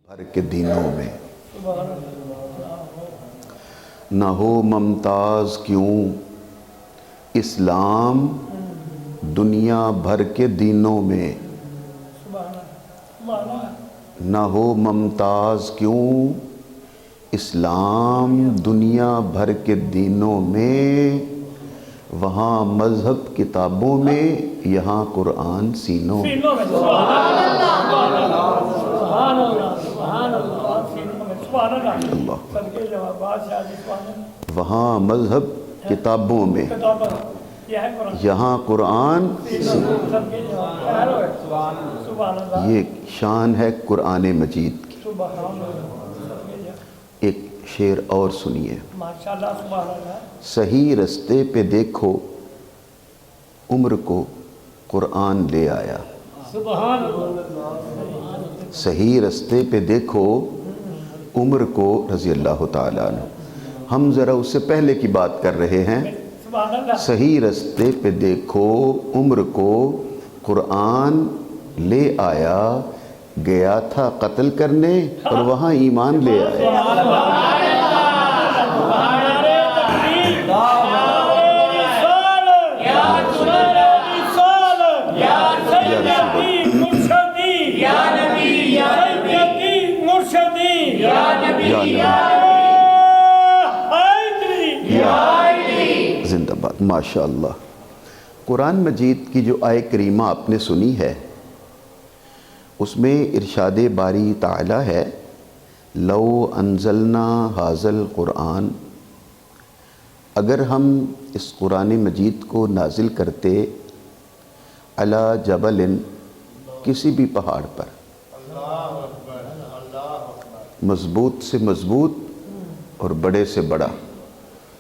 بھر کے دینوں میں نہ ہو ممتاز کیوں اسلام دنیا بھر کے دینوں میں، نہ ہو ممتاز کیوں اسلام دنیا بھر کے دینوں میں، وہاں مذہب کتابوں میں یہاں قرآن سینوں میں۔ وہاں مذہب کتابوں میں یہاں قرآن یہ شان ہے قرآن مجید کی۔ ایک شعر اور سنیے، صحیح رستے پہ دیکھو عمر کو قرآن لے آیا۔ صحیح رستے پہ دیکھو عمر کو رضی اللہ تعالیٰ عنہ، ہم ذرا اس سے پہلے کی بات کر رہے ہیں۔ صحیح رستے پہ دیکھو عمر کو قرآن لے آیا، گیا تھا قتل کرنے اور وہاں ایمان لے آیا۔ زندہ باد، ماشاء اللہ۔ قرآن مجید کی جو آیت کریمہ آپ نے سنی ہے، اس میں ارشاد باری تعالی ہے، لو انزلنا ھذا القرآن، اگر ہم اس قرآن مجید کو نازل کرتے علی جبل، کسی بھی پہاڑ پر، مضبوط سے مضبوط اور بڑے سے بڑا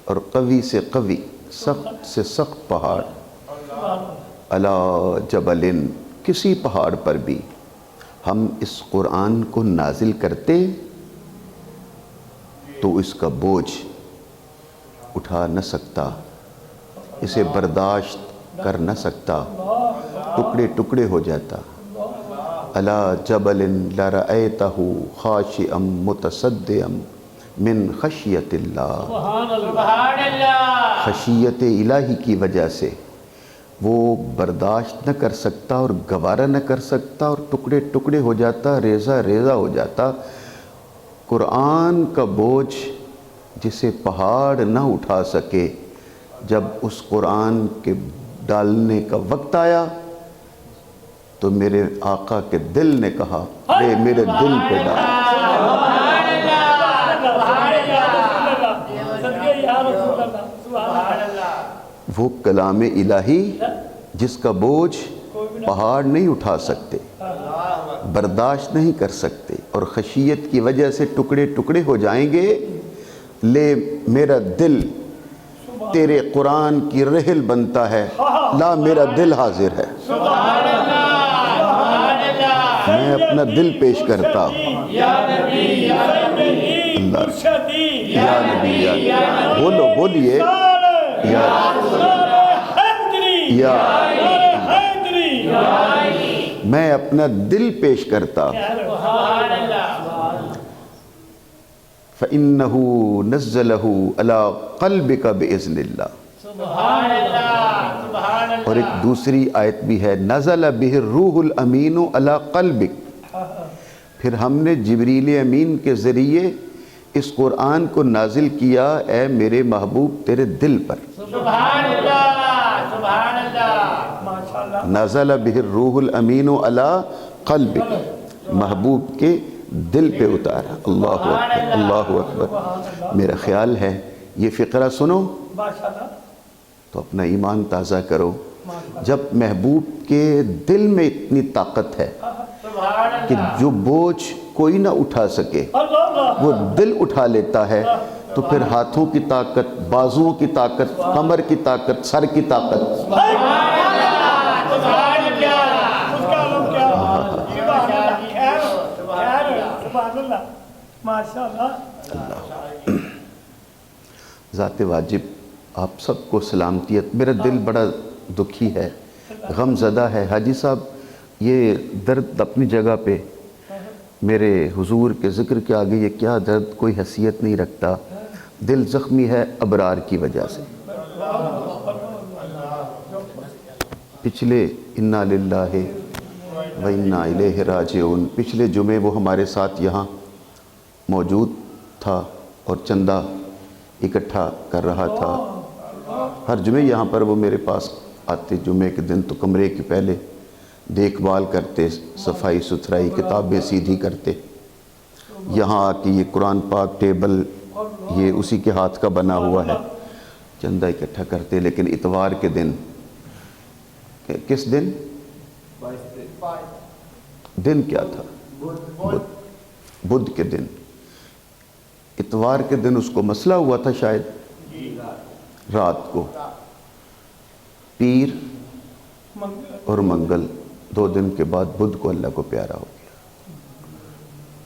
اور قوی سے قوی، سخت سے سخت پہاڑ، علی جبل، کسی پہاڑ پر بھی ہم اس قرآن کو نازل کرتے تو اس کا بوجھ اٹھا نہ سکتا، اسے برداشت کر نہ سکتا، ٹکڑے ٹکڑے ہو جاتا۔ علی جبل لرأیتہ خاشعا متصدعا من خشیت اللہ، خشیت الہی کی وجہ سے وہ برداشت نہ کر سکتا اور گوارا نہ کر سکتا اور ٹکڑے ٹکڑے ہو جاتا، ریزہ ریزہ ہو جاتا۔ قرآن کا بوجھ جسے پہاڑ نہ اٹھا سکے، جب اس قرآن کے ڈالنے کا وقت آیا تو میرے آقا کے دل نے کہا، لے میرے دل پہ ڈال۔ وہ کلام الہی جس کا بوجھ پہاڑ نہیں اٹھا سکتے، برداشت نہیں کر سکتے اور خشیت کی وجہ سے ٹکڑے ٹکڑے ہو جائیں گے، لے میرا دل تیرے قرآن کی رحل بنتا ہے، لا میرا دل حاضر ہے، میں اپنا دل پیش کرتا ہوں۔ اللہ یا نبی یا بولو، بولیے یا میں اپنا دل پیش کرتا ہوں۔ فَإِنَّهُ نَزَّلَهُ عَلَىٰ قَلْبِكَ بِإِذْنِ اللَّهِ۔ اور ایک دوسری آیت بھی ہے، نَزَلَ بِهِ الرُّوحُ الْأَمِينُ عَلَىٰ قَلْبِكَ، پھر ہم نے جبریل امین کے ذریعے اس قرآن کو نازل کیا اے میرے محبوب تیرے دل پر۔ سبحان اللہ، سبحان اللہ۔ نزل بہ الروح الامین علی قلبک، محبوب کے دل پہ اتارا۔ اللہ اکبر، اللہ اکبر۔ میرا خیال ہے یہ فقرہ سنو تو اپنا ایمان تازہ کرو۔ جب محبوب کے دل میں اتنی طاقت ہے کہ جو بوجھ کوئی نہ اٹھا سکے وہ دل اٹھا لیتا ہے، تو پھر ہاتھوں کی طاقت، بازوؤں کی طاقت، کمر کی طاقت، سر کی طاقت۔ ذات واجب آپ سب کو سلامتیت۔ میرا دل بڑا دکھی ہے، غم زدہ ہے۔ حاجی صاحب یہ درد اپنی جگہ پہ، میرے حضور کے ذکر کے آگے یہ کیا درد کوئی حیثیت نہیں رکھتا. دل زخمی ہے ابرار کی وجہ سے. پچھلے انا للہ و انا الیہ راجعون پچھلے جمعے وہ ہمارے ساتھ یہاں موجود تھا اور چندہ اکٹھا کر رہا تھا. ہر جمعے یہاں پر وہ میرے پاس آتے. جمعے کے دن تو کمرے کے پہلے دیکھ بھال کرتے, صفائی ستھرائی, کتابیں سیدھی کرتے. یہاں آ کے یہ قرآن پاک ٹیبل یہ اسی کے ہاتھ کا بنا ہوا ہے, چندہ اکٹھا کرتے. لیکن اتوار کے دن, کس دن دن کیا تھا؟ بدھ کے دن, اتوار کے دن اس کو مسئلہ ہوا تھا شاید رات کو. پیر اور منگل 2 دن کے بعد بدھ کو اللہ کو پیارا ہو گیا.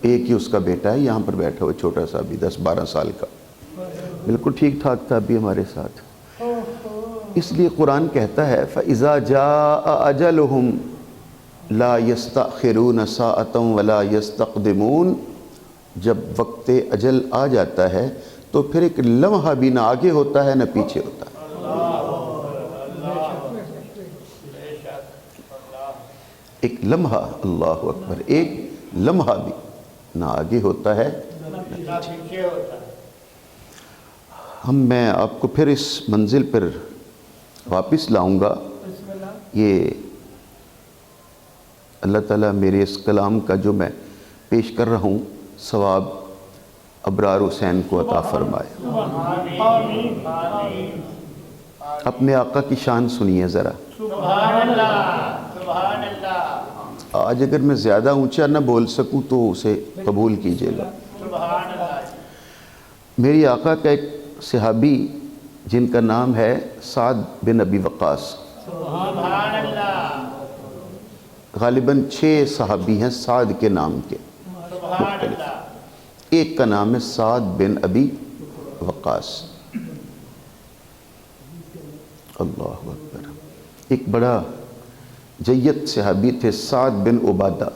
ایک ہی اس کا بیٹا ہے یہاں پر بیٹھا ہوا, چھوٹا سا بھی 10-12 سال کا, بالکل ٹھیک ٹھاک تھا ابھی ہمارے ساتھ. اس لیے قرآن کہتا ہے فَإِذَا جَاءَ أَجَلُهُمْ لَا يَسْتَأْخِرُونَ سَاعَةً وَلَا يَسْتَقْدِمُونَ. جب وقت اجل آ جاتا ہے تو پھر ایک لمحہ بھی نہ آگے ہوتا ہے نہ پیچھے ہوتا ہے. ایک لمحہ, اللہ اکبر, ایک لمحہ بھی نہ آگے ہوتا ہے نہ پیچھے. میں آپ کو پھر اس منزل پر واپس لاؤں گا. یہ اللہ تعالیٰ میرے اس کلام کا جو میں پیش کر رہا ہوں ثواب ابرار حسین کو عطا فرمائے. اپنے آقا کی شان سنیے ذرا. آج اگر میں زیادہ اونچا نہ بول سکوں تو اسے قبول کیجیے گا. میری آقا کا ایک صحابی جن کا نام ہے سعد بن ابی وقاص, غالباً 6 صحابی ہیں سعد کے نام کے مختلف. ایک کا نام ہے سعد بن ابی وقاص. اللہ اکبر. ایک بڑا جید صحابی تھے سعد بن عبادہ.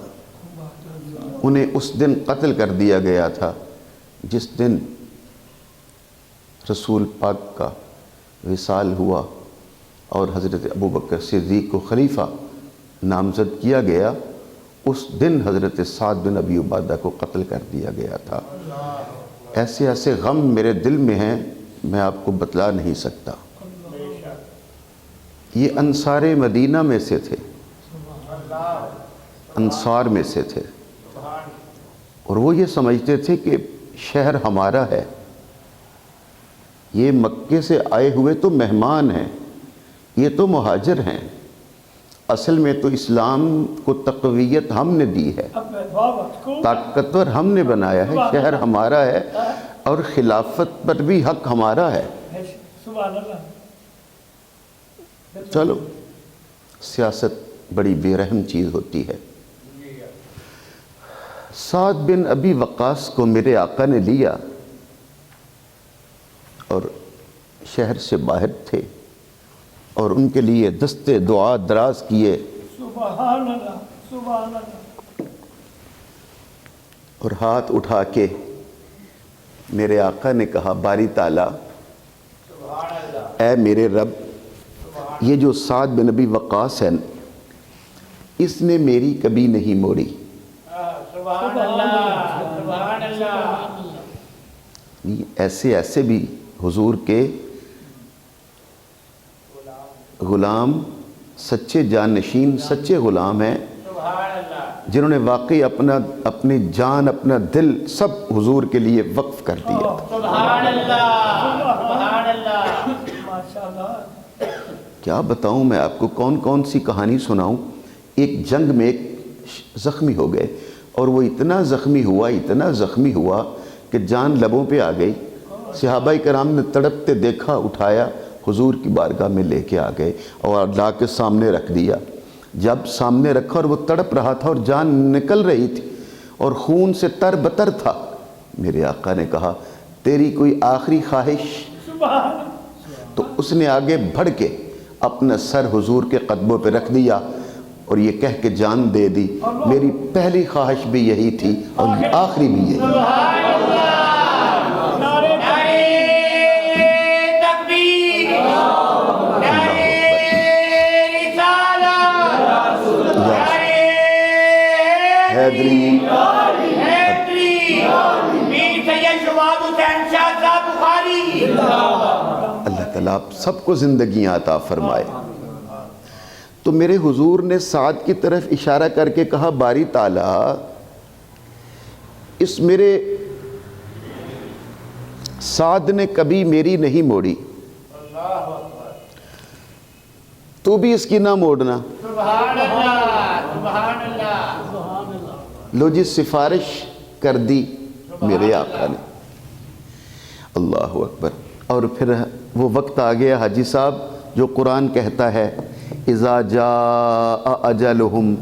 انہیں اس دن قتل کر دیا گیا تھا جس دن رسول پاک کا وصال ہوا اور حضرت ابوبکر صدیق کو خلیفہ نامزد کیا گیا. اس دن حضرت سعد بن ابی عبادہ کو قتل کر دیا گیا تھا. ایسے ایسے غم میرے دل میں ہیں میں آپ کو بتلا نہیں سکتا. یہ انصار مدینہ میں سے تھے, انصار میں سے تھے, اور وہ یہ سمجھتے تھے کہ شہر ہمارا ہے. یہ مکے سے آئے ہوئے تو مہمان ہیں, یہ تو مہاجر ہیں. اصل میں تو اسلام کو تقویت ہم نے دی ہے, طاقتور ہم نے بنایا ہے, شہر ہمارا ہے اور خلافت پر بھی حق ہمارا ہے. چلو سیاست بڑی بے رحم چیز ہوتی ہے. سعد بن ابی وقاص کو میرے آقا نے لیا اور شہر سے باہر تھے اور ان کے لیے دستے دعا دراز کیے. سبحان اللہ, سبحان اللہ. اور ہاتھ اٹھا کے میرے آقا نے کہا باری تعالیٰ, اے میرے رب, یہ جو سعد بن ابی وقاص ہے اس نے میری کبھی نہیں موڑی. سبحان اللہ, سبحان اللہ. ایسے ایسے بھی حضور کے غلام, سچے جانشین, سچے غلام ہیں جنہوں نے واقعی اپنی جان, اپنا دل سب حضور کے لیے وقف کر دیا. سبحان اللہ, سبحان اللہ, ماشاءاللہ. کیا بتاؤں میں آپ کو, کون کون سی کہانی سناؤں. ایک جنگ میں ایک زخمی ہو گئے اور وہ اتنا زخمی ہوا کہ جان لبوں پہ آ گئی. صحابہ کرام نے تڑپتے دیکھا, اٹھایا, حضور کی بارگاہ میں لے کے آ گئے اور لا کے سامنے رکھ دیا. جب سامنے رکھا اور وہ تڑپ رہا تھا اور جان نکل رہی تھی اور خون سے تر بتر تھا, میرے آقا نے کہا تیری کوئی آخری خواہش؟ تو اس نے آگے بڑھ کے اپنا سر حضور کے قدموں پہ رکھ دیا اور یہ کہہ کے جان دے دی، میری پہلی خواہش بھی یہی تھی اور آخری بھی یہی۔ اللہ تعالیٰ آپ سب کو زندگیاں عطا فرمائے۔ تو میرے حضور نے سعد کی طرف اشارہ کر کے کہا باری تعالیٰ اس میرے سعد نے کبھی میری نہیں موڑی، تو بھی اس کی نہ موڑنا۔ سبحان اللہ، سبحان اللہ۔ لو جی سفارش کر دی میرے آقا نے، اللہ اکبر۔ اور پھر وہ وقت آ گیا حاجی صاحب جو قرآن کہتا ہے اذا جاء اجلہم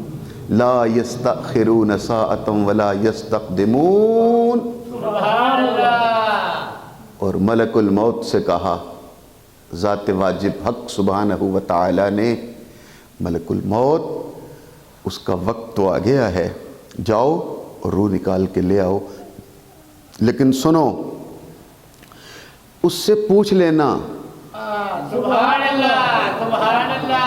لا یستأخرون ساعۃ ولا یستقدمون۔ سبحان اللہ۔ اور ملک الموت سے کہا ذات واجب حق سبحانہ و تعالی نے، ملک الموت اس کا وقت تو آ گیا ہے، جاؤ اور روح نکال کے لے آؤ، لیکن سنو اس سے پوچھ لینا۔ سبحان اللہ، سبحان اللہ۔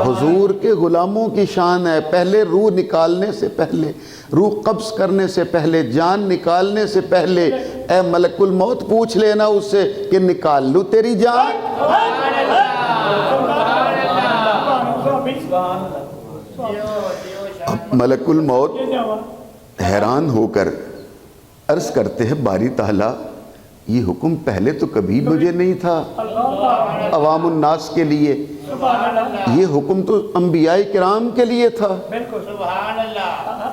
حضور کے غلاموں کی شان ہے، پہلے روح نکالنے سے پہلے، روح قبض کرنے سے پہلے، جان نکالنے سے پہلے اے ملک الموت پوچھ لینا اس سے کہ نکال لوں تیری جان۔ اب ملک الموت حیران ہو کر عرض کرتے ہیں باری تعالیٰ یہ حکم پہلے تو کبھی مجھے نہیں تھا عوام الناس کے لیے، یہ حکم تو انبیاء کرام کے لیے تھا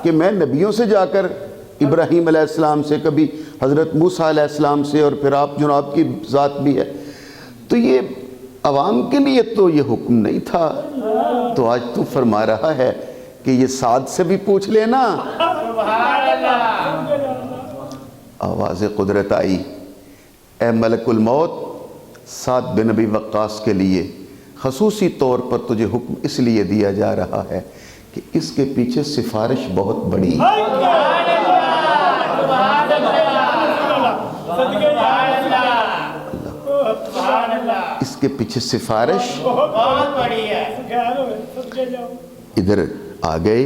کہ میں نبیوں سے جا کر ابراہیم علیہ السلام سے، کبھی حضرت موسیٰ علیہ السلام سے، اور پھر آپ جناب کی ذات بھی ہے، تو یہ عوام کے لیے تو یہ حکم نہیں تھا، تو آج تو فرما رہا ہے کہ یہ سعد سے بھی پوچھ لینا۔ آواز قدرت آئی، اے ملک الموت سعد بن ابی وقاص کے لیے خصوصی طور پر تجھے حکم اس لیے دیا جا رہا ہے کہ اس کے پیچھے سفارش بہت بڑی ہے۔ اس کے پیچھے سفارش بہت بڑی ہے۔ ادھر آ گئے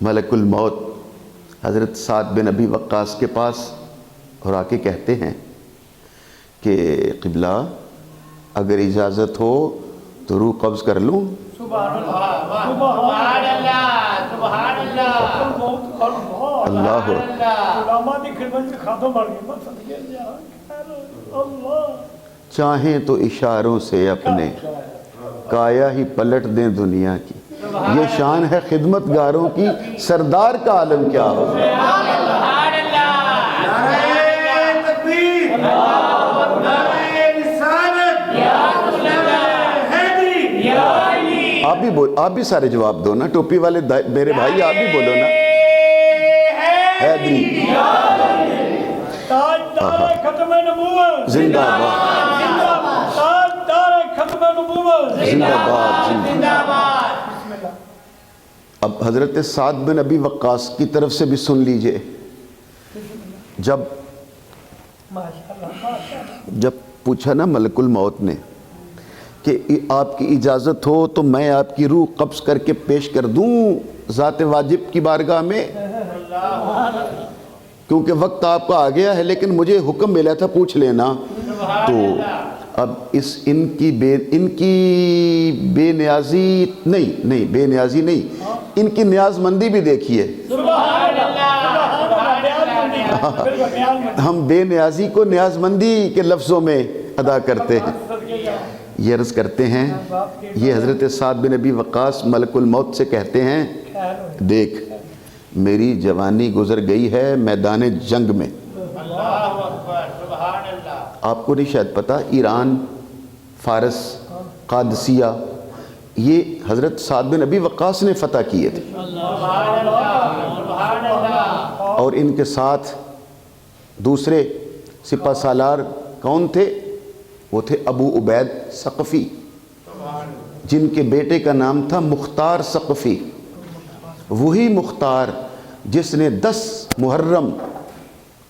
ملک الموت حضرت سعد بن ابی وقاص کے پاس اور آ کے کہتے ہیں کہ قبلہ اگر اجازت ہو تو روح قبض کر لوں۔ سبحان اللہ، سبحان اللہ، سبحان اللہ۔ اللہ چاہیں تو اشاروں سے اپنے کایا ہی پلٹ دیں دنیا کی، یہ شان ہے خدمت گاروں کی، سردار کا عالم کیا ہو۔ آپ بھی سارے جواب دو نا، ٹوپی والے میرے بھائی آپ بھی بولو نا، حیدری زندہ باد، زندہ باد۔ اب حضرت سعد بن ابی وقاص کی طرف سے بھی سن لیجئے، جب پوچھا نا ملک الموت نے کہ آپ کی اجازت ہو تو میں آپ کی روح قبض کر کے پیش کر دوں ذات واجب کی بارگاہ میں، کیونکہ وقت آپ کا آ گیا ہے، لیکن مجھے حکم ملا تھا پوچھ لینا۔ تو اب ان کی بے نیازی نہیں، ان کی نیاز مندی بھی دیکھیے۔ ہم بے نیازی کو نیاز مندی کے لفظوں میں ادا کرتے ہیں۔ یہ عرض کرتے ہیں، یہ حضرت سعد بن ابی وقاص ملک الموت سے کہتے ہیں دیکھ میری جوانی گزر گئی ہے میدان جنگ میں۔ آپ کو نہیں شاید پتا، ایران، فارس، قادسیہ یہ حضرت سعد بن ابی وقاص نے فتح کیے تھے، اور ان کے ساتھ دوسرے سپہ سالار کون تھے؟ وہ تھے ابو عبید ثقفی، جن کے بیٹے کا نام تھا مختار ثقفی، وہی مختار جس نے 10 محرم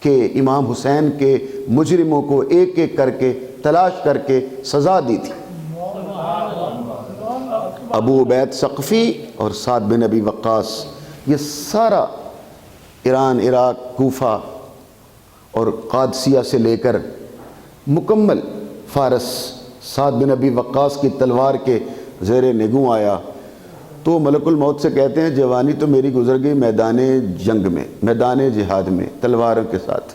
کے امام حسین کے مجرموں کو ایک ایک کر کے تلاش کر کے سزا دی تھی۔ ابو عبید ثقفی اور سعد بن ابی وقاص، یہ سارا ایران، عراق، کوفہ اور قادسیہ سے لے کر مکمل فارس سعد بن ابی وقاص کی تلوار کے زیر نگوں آیا تو ملک الموت سے کہتے ہیں جوانی تو میری گزر گئی میدان جنگ میں، میدان جہاد میں تلواروں کے ساتھ،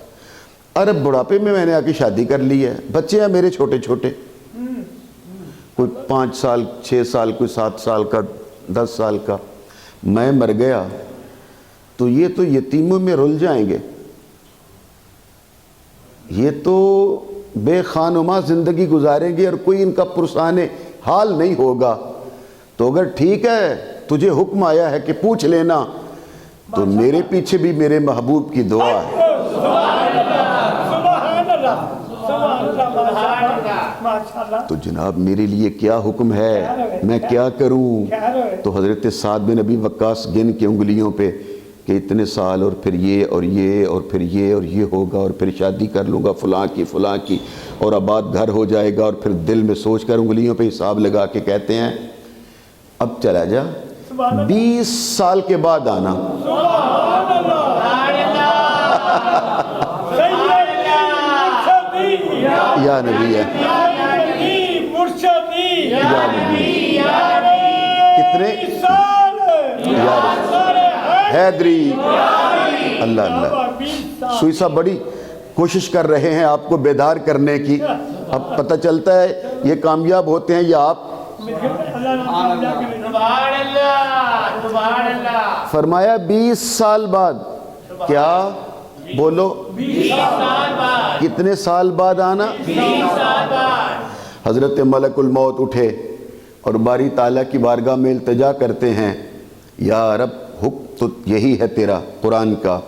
اور اب بڑھاپے میں نے آ کے شادی کر لی ہے، بچے ہیں میرے چھوٹے چھوٹے، کوئی 5 سال 6 سال، کوئی 7 سال کا، 10 سال کا، میں مر گیا تو یہ تو یتیموں میں رل جائیں گے، یہ تو بے خانما زندگی گزاریں گے اور کوئی ان کا پرسان حال نہیں ہوگا، تو اگر ٹھیک ہے تجھے حکم آیا ہے کہ پوچھ لینا تو میرے پیچھے بھی میرے محبوب کی دعا ہے۔ تو جناب میرے لیے کیا حکم ہے، میں کیا کروں؟ تو حضرت سعد بن ابی وقاص گن کے انگلیوں پہ کہ اتنے سال اور پھر یہ اور یہ اور پھر یہ اور یہ ہوگا اور پھر شادی کر لوں گا فلاں کی اور آباد گھر ہو جائے گا، اور پھر دل میں سوچ کر انگلیوں پہ حساب لگا کے کہتے ہیں اب چلا جا، 20 سال کے بعد آنا۔ یا نبی ہے، یا نبی، کتنے حیدری، اللہ اللہ۔ سوئی صاحب بڑی کوشش کر رہے ہیں آپ کو بیدار کرنے کی، اب پتہ چلتا ہے یہ کامیاب ہوتے ہیں یا آپ۔ فرمایا 20 سال بعد، کیا بولو، 20 سال بعد، کتنے سال بعد آنا؟ 20 سال بعد۔ حضرت ملک الموت اٹھے اور باری تعالیٰ کی بارگاہ میں التجا کرتے ہیں، یا رب حکم تو یہی ہے تیرا قرآن کا،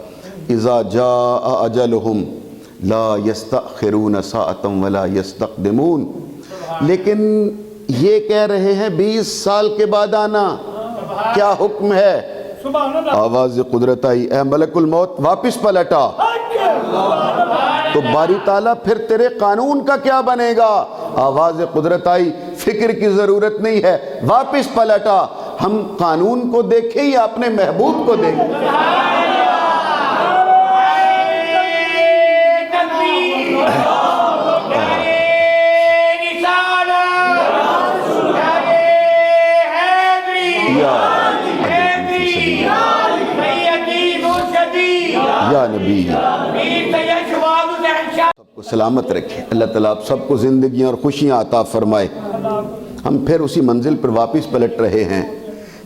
اذا جاء اجلہم لا یستأخرون ساعۃ ولا یستقدمون، لیکن یہ کہہ رہے ہیں 20 سال کے بعد آنا، کیا حکم ہے؟ آواز قدرت آئی، اے ملک الموت واپس پلٹا، تو باری تعالیٰ پھر تیرے قانون کا کیا بنے گا؟ آواز قدرت آئی، فکر کی ضرورت نہیں ہے، واپس پلٹا، ہم قانون کو دیکھیں یا اپنے محبوب کو دیکھیں؟ یا نبی سب کو سلامت رکھے، اللہ تعالیٰ آپ سب کو زندگیاں اور خوشیاں عطا فرمائے۔ ہم پھر اسی منزل پر واپس پلٹ رہے ہیں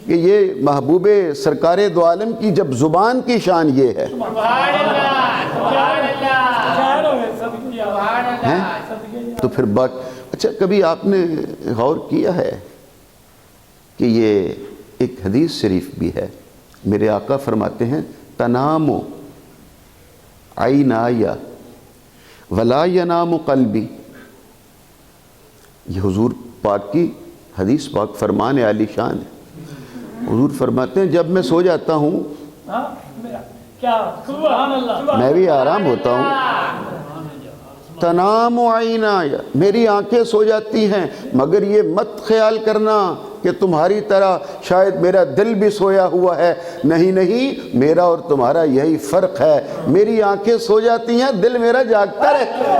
کہ یہ محبوب سرکار دو عالم کی جب زبان کی شان یہ ہے، تو پھر بات اچھا کبھی آپ نے غور کیا ہے کہ یہ ایک حدیث شریف بھی ہے، میرے آقا فرماتے ہیں تنامو عینایا ولا ینام قلبی، یہ حضور پاک کی حدیث پاک فرمان عالی شان ہے۔ حضور فرماتے ہیں جب میں سو جاتا ہوں میں بھی آرام ہوتا ہوں، تنام عینایا، میری آنکھیں سو جاتی ہیں، مگر یہ مت خیال کرنا کہ تمہاری طرح شاید میرا دل بھی سویا ہوا ہے، نہیں نہیں، میرا اور تمہارا یہی فرق ہے، میری آنکھیں سو جاتی ہیں، دل میرا جاگتا رہتا ہے۔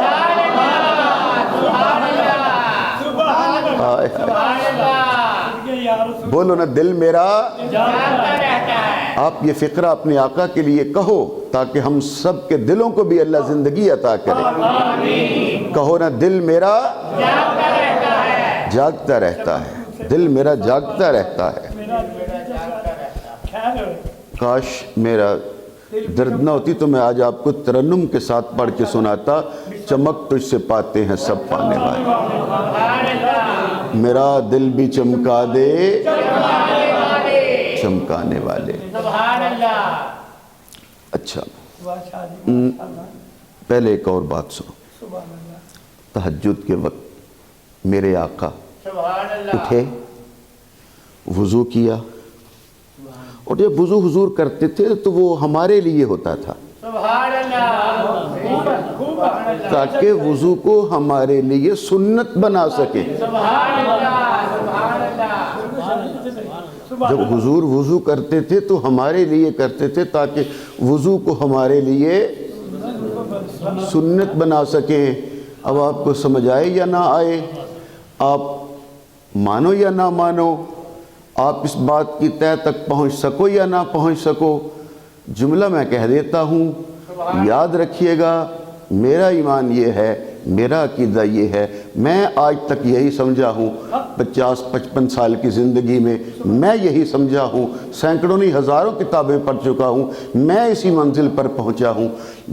بولو نا، دل میرا جاگتا رہتا ہے۔ آپ یہ فقرہ اپنے آقا کے لیے کہو تاکہ ہم سب کے دلوں کو بھی اللہ زندگی عطا کرے۔ کہو نا، دل میرا جاگتا رہتا ہے، جاگتا رہتا ہے، دل میرا جاگتا رہتا ہے۔ کاش میرا درد نہ ہوتی تو میں آج آپ کو ترنم کے ساتھ پڑھ کے سناتا، چمک تجھ سے پاتے ہیں سب پانے والے، میرا دل بھی چمکا دے چمکانے والے۔ سبحان اللہ۔ اچھا پہلے ایک اور بات سنو، تہجد کے وقت میرے آقا سبحان اللہ۔ اٹھے وضو کیا، اور جب وضو حضور کرتے تھے تو وہ ہمارے لیے ہوتا تھا سبحان اللہ، تاکہ وضو کو ہمارے لیے سنت بنا سکے۔ سبحان اللہ، سبحان اللہ، جب حضور وضو کرتے تھے تو ہمارے لیے کرتے تھے تاکہ وضو کو ہمارے لیے سنت بنا سکیں۔ اب آپ کو سمجھ آئے یا نہ آئے، آپ مانو یا نہ مانو، آپ اس بات کی تہہ تک پہنچ سکو یا نہ پہنچ سکو، جملہ میں کہہ دیتا ہوں، یاد رکھیے گا، میرا ایمان یہ ہے، میرا عقیدہ یہ ہے، میں آج تک یہی سمجھا ہوں، 50-55 سال کی زندگی میں یہی سمجھا ہوں، سینکڑوں نہیں ہزاروں کتابیں پڑھ چکا ہوں، میں اسی منزل پر پہنچا ہوں۔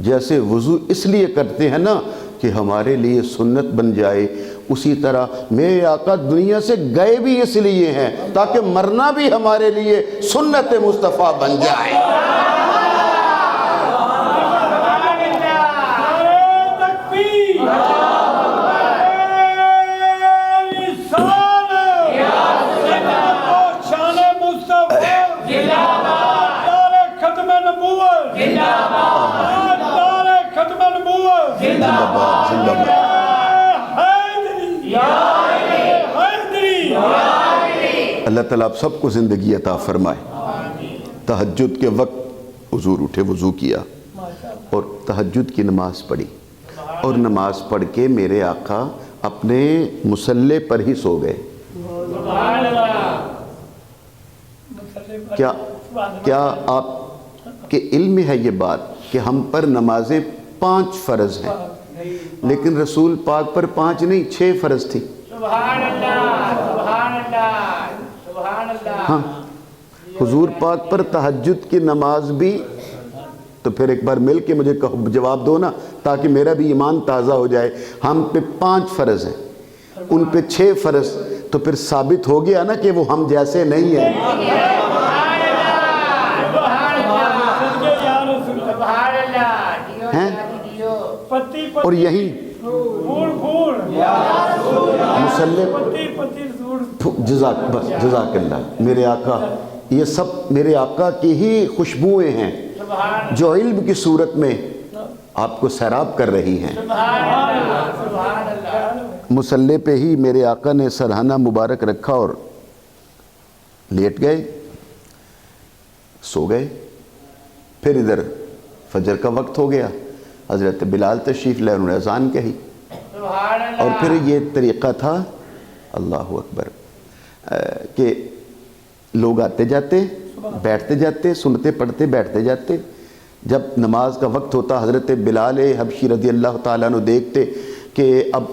جیسے وضو اس لیے کرتے ہیں نا کہ ہمارے لیے سنت بن جائے، اسی طرح میرے آقا دنیا سے گئے بھی اس لیے ہیں تاکہ مرنا بھی ہمارے لیے سنت مصطفیٰ بن جائے۔ اللہ تعالیٰ آپ سب کو زندگی عطا فرمائے۔ تہجد کے وقت حضور اٹھے، وضو کیا اور تہجد کی نماز پڑھی، اور نماز پڑھ کے میرے آقا اپنے مصلی پر ہی سو گئے۔ کیا آپ کے علم میں ہے یہ بات کہ ہم پر نمازیں 5 فرض ہیں، لیکن رسول پاک پر 5 نہیں 6 فرض تھی۔ سبحان اللہ، سبحان اللہ، سبحان اللہ۔ ہاں، حضور پاک پر تہجد کی نماز بھی، تو پھر ایک بار مل کے مجھے جواب دو نا تاکہ میرا بھی ایمان تازہ ہو جائے۔ ہم پہ 5 فرض ہیں، ان پہ 6 فرض، تو پھر ثابت ہو گیا نا کہ وہ ہم جیسے نہیں ہیں۔ ہیں؟ اور یہی جزاک اللہ، میرے آقا، یہ سب میرے آقا کی ہی خوشبوئیں ہیں جو علم کی صورت میں آپ کو سیراب کر رہی ہیں۔ مصلی پہ ہی میرے آقا نے سرہانہ مبارک رکھا اور لیٹ گئے، سو گئے۔ پھر ادھر فجر کا وقت ہو گیا، حضرت بلال تشریف لائے، انہوں نے اذان کہی، اور پھر یہ طریقہ تھا، اللہ اکبر، کہ لوگ آتے جاتے، بیٹھتے جاتے، سنتے پڑھتے بیٹھتے جاتے۔ جب نماز کا وقت ہوتا حضرت بلال حبشی رضی اللہ تعالیٰ عنہ دیکھتے کہ اب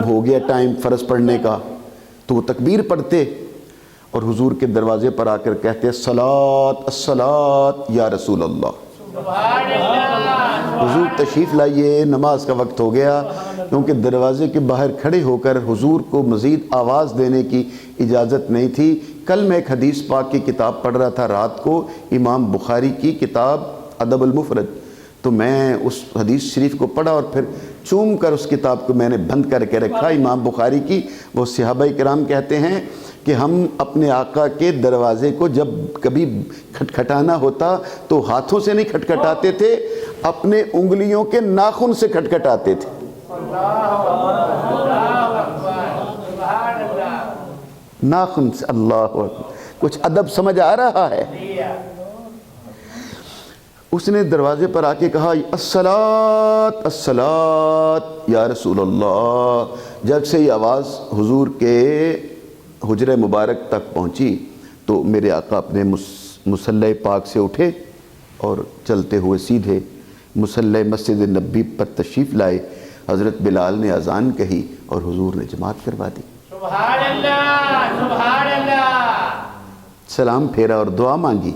ہو گیا ٹائم فرض پڑھنے کا، تو وہ تکبیر پڑھتے اور حضور کے دروازے پر آ کر کہتے الصلاۃ الصلاۃ یا رسول اللہ۔ حضور تشریف لائیے، نماز کا وقت ہو گیا، کیونکہ دروازے کے باہر کھڑے ہو کر حضور کو مزید آواز دینے کی اجازت نہیں تھی۔ کل میں ایک حدیث پاک کی کتاب پڑھ رہا تھا رات کو، امام بخاری کی کتاب ادب المفرد، تو میں اس حدیث شریف کو پڑھا اور پھر چوم کر اس کتاب کو میں نے بند کر کے رکھا۔ امام بخاری کی وہ صحابہ کرام کہتے ہیں کہ ہم اپنے آقا کے دروازے کو جب کبھی کھٹکھٹانا ہوتا تو ہاتھوں سے نہیں کھٹکھٹاتے تھے، اپنے انگلیوں کے ناخن سے کھٹکھٹاتے تھے۔ ناخن سے، اللہ اکبر، کچھ ادب سمجھ آ رہا ہے؟ اس نے دروازے پر آ کے کہا الصلاۃ الصلاۃ یا رسول اللہ۔ جب سے یہ آواز حضور کے حجرہ مبارک تک پہنچی تو میرے آقا اپنے مصلی پاک سے اٹھے اور چلتے ہوئے سیدھے مصلی مسجد نبی پر تشریف لائے۔ حضرت بلال نے اذان کہی اور حضور نے جماعت کروا دی۔ سبحان اللہ، سبحان اللہ۔ سلام پھیرا اور دعا مانگی،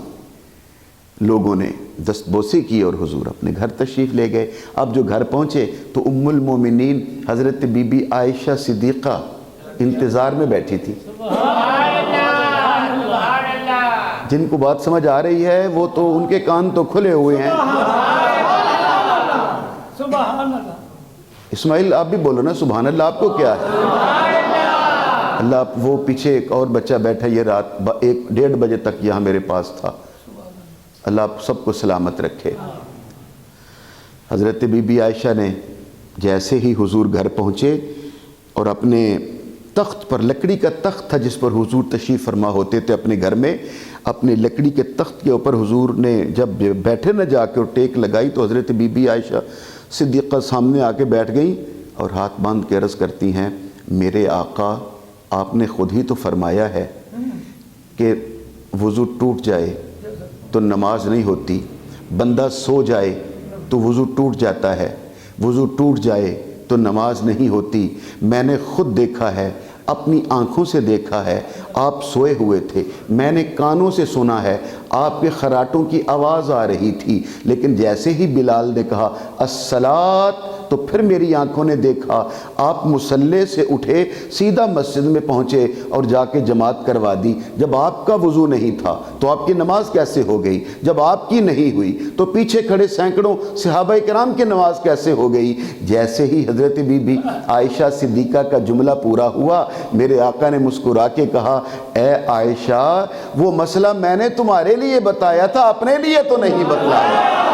لوگوں نے دستبوسی کی اور حضور اپنے گھر تشریف لے گئے۔ اب جو گھر پہنچے تو ام المومنین حضرت بی بی عائشہ صدیقہ انتظار میں بیٹھی تھی۔ سبحان اللہ، سبحان اللہ۔ جن کو بات سمجھ آ رہی ہے وہ تو ان کے کان تو کھلے ہوئے ہیں۔ سبحان اللہ۔ اسماعیل آپ بھی بولو نا سبحان اللہ، آپ کو کیا ہے؟ اللہ وہ پیچھے ایک اور بچہ بیٹھا یہ رات 1-1:30 بجے تک یہاں میرے پاس تھا، اللہ آپ سب کو سلامت رکھے۔ حضرت بی بی عائشہ نے جیسے ہی حضور گھر پہنچے اور اپنے تخت پر، لکڑی کا تخت تھا جس پر حضور تشریف فرما ہوتے تھے اپنے گھر میں، اپنے لکڑی کے تخت کے اوپر حضور نے جب بیٹھے نہ جا کے اور ٹیک لگائی تو حضرت بی بی عائشہ صدیقہ سامنے آ کے بیٹھ گئیں اور ہاتھ باندھ کے عرض کرتی ہیں، میرے آقا آپ نے خود ہی تو فرمایا ہے کہ وضو ٹوٹ جائے تو نماز نہیں ہوتی، بندہ سو جائے تو وضو ٹوٹ جاتا ہے، وضو ٹوٹ جائے تو نماز نہیں ہوتی۔ میں نے خود دیکھا ہے، اپنی آنکھوں سے دیکھا ہے، آپ سوئے ہوئے تھے، میں نے کانوں سے سنا ہے، آپ کے خراٹوں کی آواز آ رہی تھی، لیکن جیسے ہی بلال نے کہا الصلاۃ تو پھر میری آنکھوں نے دیکھا آپ مصلی سے اٹھے، سیدھا مسجد میں پہنچے اور جا کے جماعت کروا دی۔ جب آپ کا وضو نہیں تھا تو آپ کی نماز کیسے ہو گئی؟ جب آپ کی نہیں ہوئی تو پیچھے کھڑے سینکڑوں صحابہ کرام کی نماز کیسے ہو گئی؟ جیسے ہی حضرت بی بی عائشہ صدیقہ کا جملہ پورا ہوا، میرے آقا نے مسکرا کے کہا، اے عائشہ وہ مسئلہ میں نے تمہارے لیے بتایا تھا، اپنے لیے تو نہیں بتلایا۔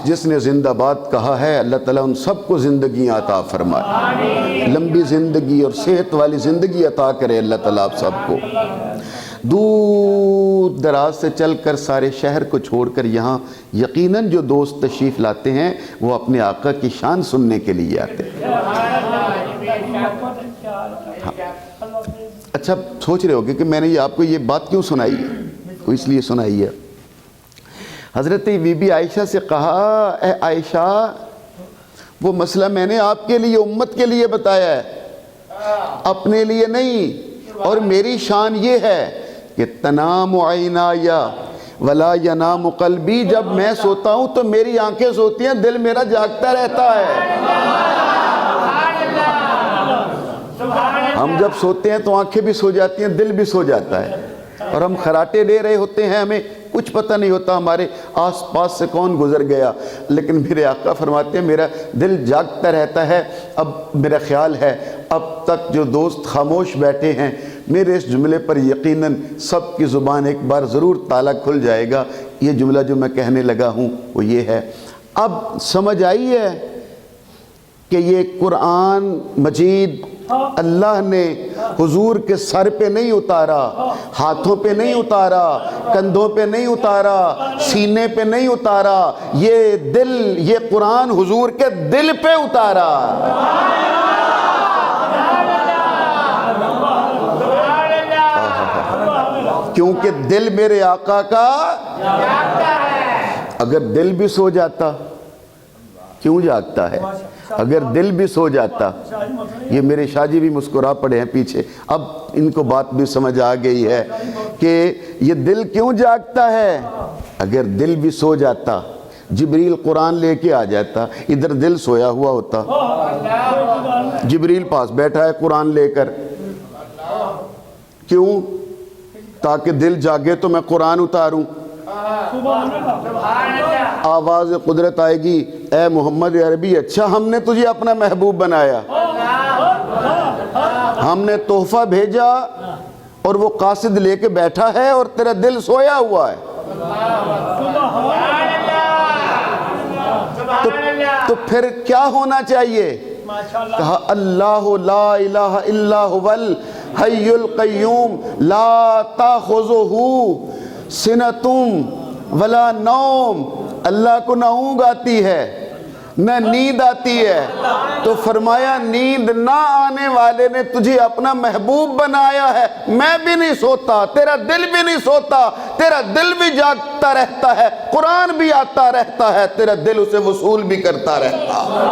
جس نے زندہ باد کہا ہے اللہ تعالیٰ ان سب کو زندگی عطا فرمائے، لمبی زندگی اور صحت والی زندگی عطا کرے اللہ تعالیٰ آپ سب کو۔ دور دراز سے چل کر سارے شہر کو چھوڑ کر یہاں یقیناً جو دوست تشریف لاتے ہیں وہ اپنے آقا کی شان سننے کے لیے آتے ہیں۔ اچھا سوچ رہے ہوگے کہ میں نے آپ کو یہ بات کیوں سنائی ہے؟ وہ اس لیے سنائی ہے، حضرت بی بی عائشہ سے کہا، اے عائشہ وہ مسئلہ میں نے آپ کے لیے امت کے لیے بتایا ہے، اپنے لیے نہیں، اور میری شان یہ ہے کہ تنام عینایا ولا ینام قلبی، جب میں سوتا ہوں تو میری آنکھیں سوتی ہیں، دل میرا جاگتا رہتا ہے۔ ہم جب سوتے ہیں تو آنکھیں بھی سو جاتی ہیں، دل بھی سو جاتا ہے، اور ہم خراٹے لے رہے ہوتے ہیں، ہمیں کچھ پتہ نہیں ہوتا ہمارے آس پاس سے کون گزر گیا، لیکن میرے آقا فرماتے ہیں میرا دل جاگتا رہتا ہے۔ اب میرا خیال ہے اب تک جو دوست خاموش بیٹھے ہیں میرے اس جملے پر یقیناً سب کی زبان ایک بار ضرور تالا کھل جائے گا۔ یہ جملہ جو میں کہنے لگا ہوں وہ یہ ہے، اب سمجھ آئی ہے کہ یہ قرآن مجید اللہ نے حضور کے سر پہ نہیں اتارا، ہاتھوں پہ نہیں اتارا، کندھوں پہ نہیں اتارا، سینے پہ نہیں اتارا، یہ قرآن حضور کے دل پہ اتارا۔ کیونکہ دل میرے آقا کا اگر دل بھی سو جاتا، کیوں جاگتا ہے؟ اگر دل بھی سو جاتا، یہ میرے شاہ جی بھی مسکرا پڑے ہیں پیچھے، اب ان کو بات بھی سمجھ آ گئی ہے کہ یہ دل کیوں جاگتا ہے۔ اگر دل بھی سو جاتا، جبریل قرآن لے کے آ جاتا، ادھر دل سویا ہوا ہوتا، جبریل پاس بیٹھا ہے قرآن لے کر، کیوں؟ تاکہ دل جاگے تو میں قرآن اتاروں۔ آواز قدرت آئے گی، اے محمد عربی اچھا ہم نے تجھے اپنا محبوب بنایا، ہم نے تحفہ بھیجا اور وہ قاصد لے کے بیٹھا ہے اور تیرا دل سویا ہوا ہے، تو پھر کیا ہونا چاہیے؟ کہا اللہ لا الہ الا هو الحی القیوم لا تاخذہ سنۃ ولا نوم، اللہ کو نہ اونگ آتی ہے نہ نیند آتی ہے، تو فرمایا نیند نہ آنے والے نے تجھے اپنا محبوب بنایا ہے، میں بھی نہیں سوتا، تیرا دل بھی نہیں سوتا، تیرا دل بھی جاگتا رہتا ہے، قرآن بھی آتا رہتا ہے، تیرا دل اسے وصول بھی کرتا رہتا ہے۔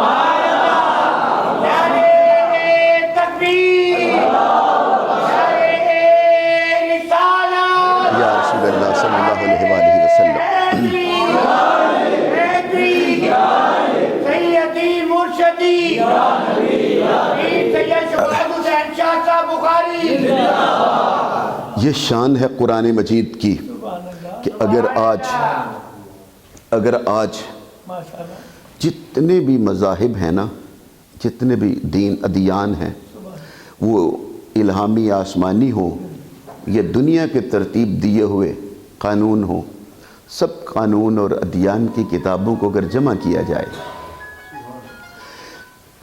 یا رسول اللہ صلی اللہ علیہ وسلم۔ شاہ صاحب بخاری یہ شان ہے قرآن مجید کی کہ اگر آج جتنے بھی مذاہب ہیں نا، جتنے بھی ادیان ہیں، وہ الہامی آسمانی ہو یا دنیا کے ترتیب دیے ہوئے قانون ہو، سب قانون اور ادیان کی کتابوں کو اگر جمع کیا جائے،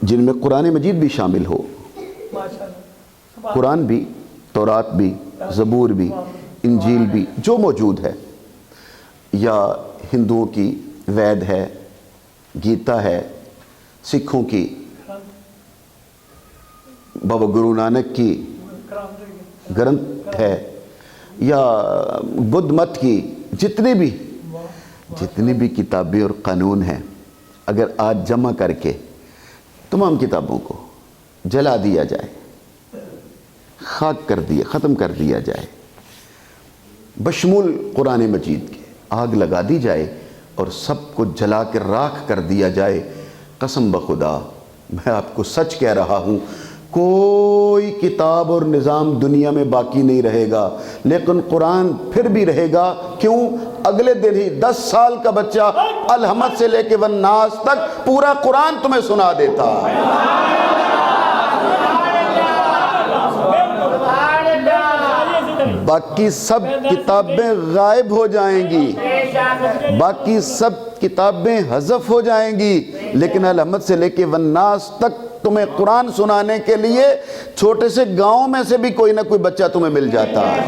جن میں قرآن مجید بھی شامل ہو، قرآن بھی، تورات بھی، زبور بھی، انجیل بھی، جو موجود ہے، یا ہندوؤں کی وید ہے، گیتا ہے، سکھوں کی بابا گرو نانک کی گرنتھ ہے، یا بدھ مت کی جتنی بھی کتابیں اور قانون ہیں، اگر آج جمع کر کے تمام کتابوں کو جلا دیا جائے، خاک ختم کر دیا جائے، بشمول قرآن مجید کے آگ لگا دی جائے اور سب کو جلا کے راکھ کر دیا جائے، قسم بخدا میں آپ کو سچ کہہ رہا ہوں، کوئی کتاب اور نظام دنیا میں باقی نہیں رہے گا، لیکن قرآن پھر بھی رہے گا۔ کیوں؟ اگلے دن ہی 10 سال کا بچہ الحمد سے لے کے والناس تک پورا قرآن تمہیں سنا دیتا ہے۔ باقی سب کتابیں غائب ہو جائیں گی، باقی سب کتابیں حذف ہو جائیں گی، لیکن الحمد سے لے کے والناس تک تمہیں قرآن سنانے کے لیے چھوٹے سے گاؤں میں سے بھی کوئی نہ کوئی بچہ تمہیں مل جاتا ہے۔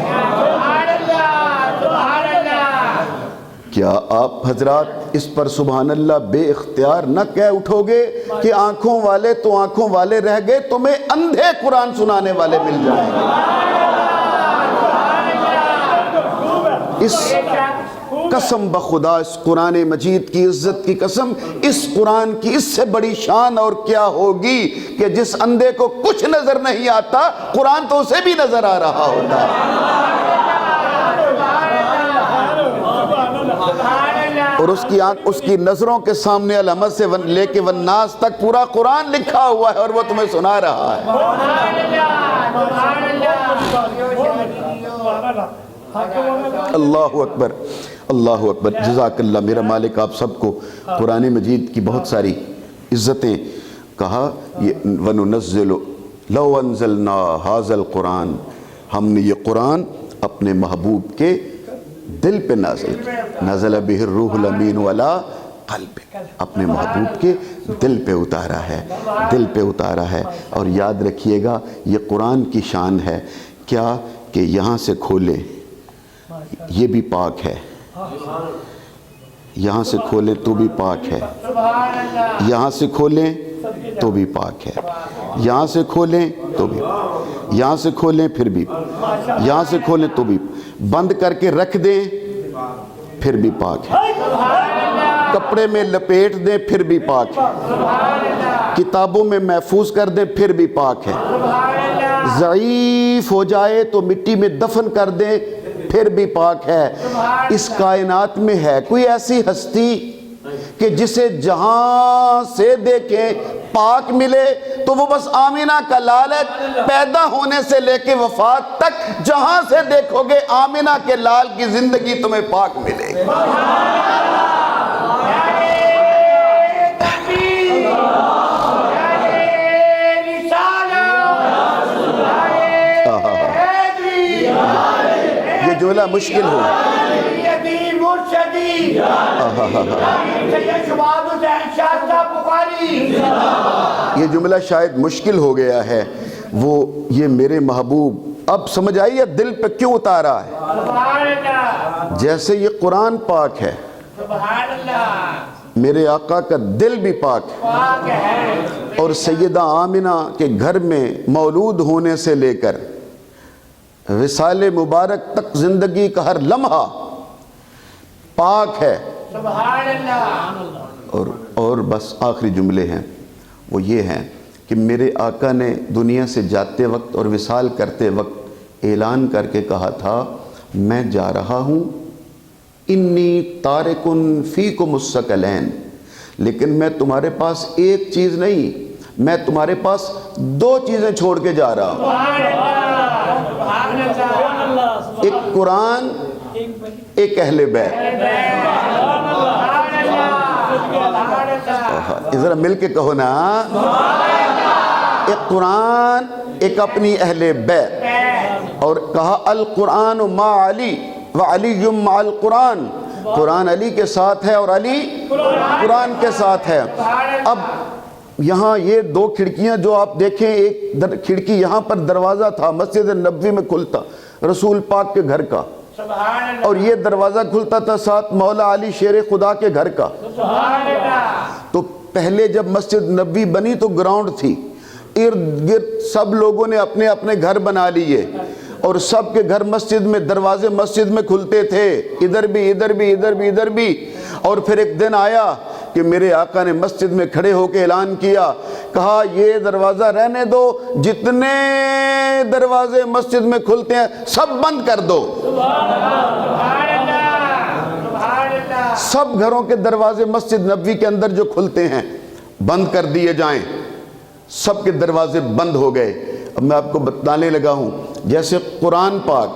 کیا آپ حضرات اس پر سبحان اللہ بے اختیار نہ کہہ اٹھو گے کہ آنکھوں والے تو آنکھوں والے رہ گئے، تمہیں اندھے قرآن سنانے والے مل جائیں گے۔ اس قسم بخدا، اس قرآن مجید کی عزت کی قسم، اس قرآن کی اس سے بڑی شان اور کیا ہوگی کہ جس اندھے کو کچھ نظر نہیں آتا، قرآن تو اسے بھی نظر آ رہا ہوتا۔ اور اس کی نظروں کے سامنے الحمد سے لے کے والناس تک پورا قرآن لکھا ہوا ہے اور وہ تمہیں سنا رہا ہے۔ اللہ اکبر، اللہ اکبر، جزاک اللہ۔ میرا مالک آپ سب کو قرآن مجید کی بہت ساری عزتیں کہا۔ وَنُنَزِّلُ لَوْ أَنزَلْنَا هَذَا الْقُرْآنَ، ہم نے یہ قرآن اپنے محبوب کے دل پہ نازل کیا، نزل بہ الروح الامین علی قلبک، اپنے محبوب کے دل پہ اتارا ہے، دل پہ اتارا ہے۔ اور یاد رکھیے گا یہ قرآن کی شان ہے کیا کہ یہاں سے کھولیں یہ بھی پاک ہے، یہاں سے کھولیں تو بھی پاک ہے، یہاں سے کھولیں تو بھی پاک ہے، یہاں سے کھولیں تو بھی، یہاں سے کھولیں پھر بھی، یہاں سے کھولیں تو بھی، بند کر کے رکھ دیں پھر بھی پاک ہے، کپڑے میں لپیٹ دیں پھر بھی پاک ہے، کتابوں میں محفوظ کر دیں پھر بھی پاک ہے، ضعیف ہو جائے تو مٹی میں دفن کر دیں پھر بھی پاک ہے۔ اس کائنات میں ہے کوئی ایسی ہستی کہ جسے جہاں سے دیکھیں پاک ملے؟ تو وہ بس آمینہ کا لال ہے، پیدا ہونے سے لے کے وفات تک جہاں سے دیکھو گے آمینہ کے لال کی زندگی تمہیں پاک ملے گی۔ یہ جملہ مشکل ہو، یہ جملہ شاید مشکل ہو گیا ہے، وہ یہ میرے محبوب، اب سمجھ آئی ہے دل پہ کیوں اتارا ہے؟ جیسے یہ قرآن پاک ہے، میرے آقا کا دل بھی پاک ہے، اور سیدہ آمنہ کے گھر میں مولود ہونے سے لے کر وصال مبارک تک زندگی کا ہر لمحہ پاک ہے۔ اور بس آخری جملے ہیں وہ یہ ہیں کہ میرے آقا نے دنیا سے جاتے وقت اور وصال کرتے وقت اعلان کر کے کہا تھا، میں جا رہا ہوں، انی تارکن فیکم الثقلین، لیکن میں تمہارے پاس ایک چیز نہیں، میں تمہارے پاس دو چیزیں چھوڑ کے جا رہا ہوں، ایک قرآن، ایک اہل بیت۔ ذرا مل کے کہو نا، ایک قرآن، ایک اپنی اہل بیت۔ اور کہا القرآن مع علی وعلی مع القرآن، قرآن علی کے ساتھ ہے اور علی قرآن کے ساتھ ہے۔ اب یہاں یہ دو کھڑکیاں جو آپ دیکھیں، ایک کھڑکی یہاں پر دروازہ تھا مسجد نبوی میں کھلتا رسول پاک کے گھر کا، اور یہ دروازہ کھلتا تھا ساتھ مولا علی شیر خدا کے گھر کا۔ تو پہلے جب مسجد نبوی بنی تو گراؤنڈ تھی، ارد گرد سب لوگوں نے اپنے اپنے گھر بنا لیے، اور سب کے گھر مسجد میں، دروازے مسجد میں کھلتے تھے، ادھر بھی ادھر بھی ادھر بھی ادھر بھی۔ اور پھر ایک دن آیا کہ میرے آقا نے مسجد میں کھڑے ہو کے اعلان کیا، کہا یہ دروازہ رہنے دو، جتنے دروازے مسجد میں کھلتے ہیں سب بند کر دو۔ سب گھروں کے دروازے مسجد نبوی کے اندر جو کھلتے ہیں بند کر دیے جائیں۔ سب کے دروازے بند ہو گئے۔ اب میں آپ کو بتانے لگا ہوں، جیسے قرآن پاک،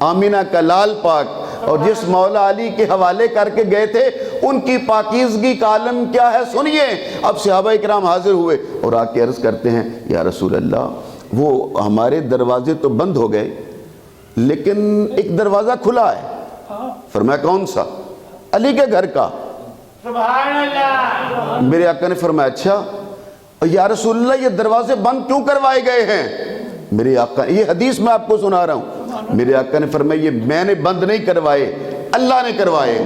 آمینہ کا لال پاک، اور جس مولا علی کے حوالے کر کے گئے تھے، ان کی پاکیزگی کا عالم کیا ہے سنیے۔ اب صحابہ کرام حاضر ہوئے اور آ کے عرض کرتے ہیں، یا رسول اللہ، وہ ہمارے دروازے تو بند ہو گئے لیکن ایک دروازہ کھلا ہے۔ فرمایا کون سا؟ علی کے گھر کا۔ سبحان اللہ۔ میرے آقا نے فرمایا اچھا، یا رسول اللہ یہ دروازے بند کیوں کروائے گئے ہیں؟ میرے آقا، یہ حدیث میں آپ کو سنا رہا ہوں، میرے آقا نے فرمایا یہ میں نے بند نہیں کروائے، اللہ نے کروائے۔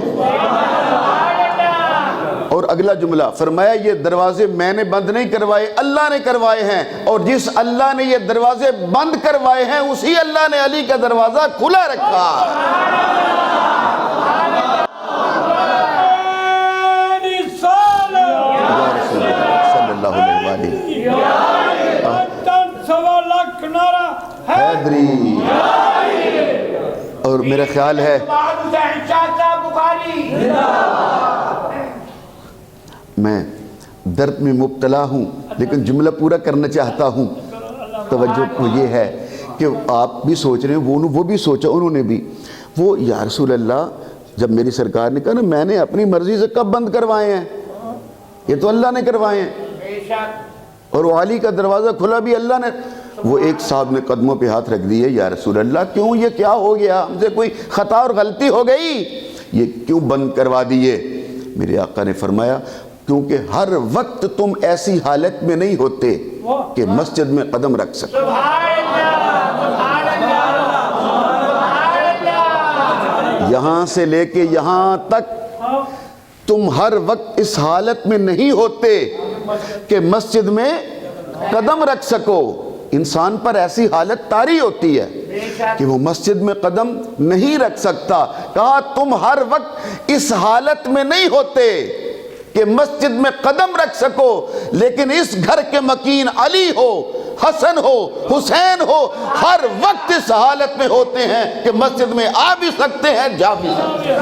اور اگلا جملہ فرمایا یہ دروازے میں نے بند نہیں کروائے، اللہ نے کروائے ہیں، اور جس اللہ نے یہ دروازے بند کروائے ہیں اسی اللہ نے علی کا دروازہ کھلا رکھا۔ حیدری۔ اور میرا خیال ہے میں درد میں مبتلا ہوں لیکن جملہ پورا کرنا چاہتا ہوں۔ توجہ یہ ہے کہ آپ بھی سوچ رہے ہیں، وہ بھی سوچا انہوں نے بھی، وہ یا رسول اللہ جب میری سرکار نے کہا نا میں نے اپنی مرضی سے کب بند کروائے ہیں، یہ تو اللہ نے کروائے ہیں، اور وہ علی کا دروازہ کھلا بھی اللہ نے۔ وہ ایک صاحب نے قدموں پہ ہاتھ رکھ دیے، یا رسول اللہ کیوں، یہ کیا ہو گیا، ہم سے کوئی خطا اور غلطی ہو گئی، یہ کیوں بند کروا دیے؟ میرے آقا نے فرمایا کیونکہ ہر وقت تم ایسی حالت میں نہیں ہوتے کہ مسجد میں قدم رکھ سکو۔ یہاں سے لے کے یہاں تک تم ہر وقت اس حالت میں نہیں ہوتے کہ مسجد میں قدم رکھ سکو۔ انسان پر ایسی حالت طاری ہوتی ہے کہ وہ مسجد میں قدم نہیں رکھ سکتا۔ کہا تم ہر وقت اس حالت میں نہیں ہوتے کہ مسجد میں قدم رکھ سکو، لیکن اس گھر کے مکین علی ہو، حسن ہو، حسین ہو، ہر وقت اس حالت میں ہوتے ہیں کہ مسجد میں آ بھی سکتے ہیں، جا بھی سکتے ہیں۔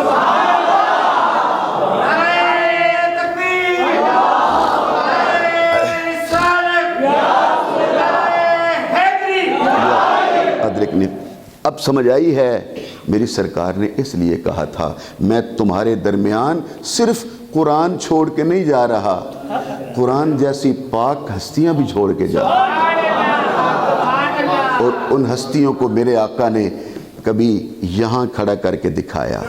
اب سمجھ آئی ہے، میری سرکار نے اس لیے کہا تھا میں تمہارے درمیان صرف قرآن چھوڑ کے نہیں جا رہا، قرآن جیسی پاک ہستیاں بھی چھوڑ کے جا رہا۔ اور ان ہستیوں کو میرے آقا نے کبھی یہاں کھڑا کر کے دکھایا،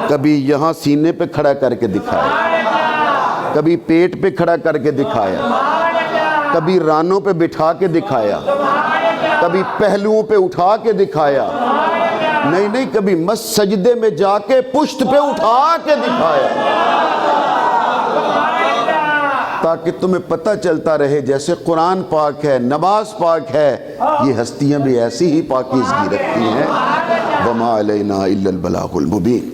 کبھی یہاں سینے پہ کھڑا کر کے دکھایا، کبھی پیٹ پہ کھڑا کر کے دکھایا، کبھی رانوں پہ بٹھا کے دکھایا، کبھی پہلوؤں پہ اٹھا کے دکھایا، نہیں کبھی سجدے میں جا کے پشت پہ اٹھا کے دکھایا، تاکہ تمہیں پتہ چلتا رہے جیسے قرآن پاک ہے، نماز پاک ہے، یہ ہستیاں بھی ایسی ہی پاکیزگی رکھتی ہیں۔ وَمَا عَلَيْنَا إِلَّا الْبَلَاغُ الْمُبِينُ۔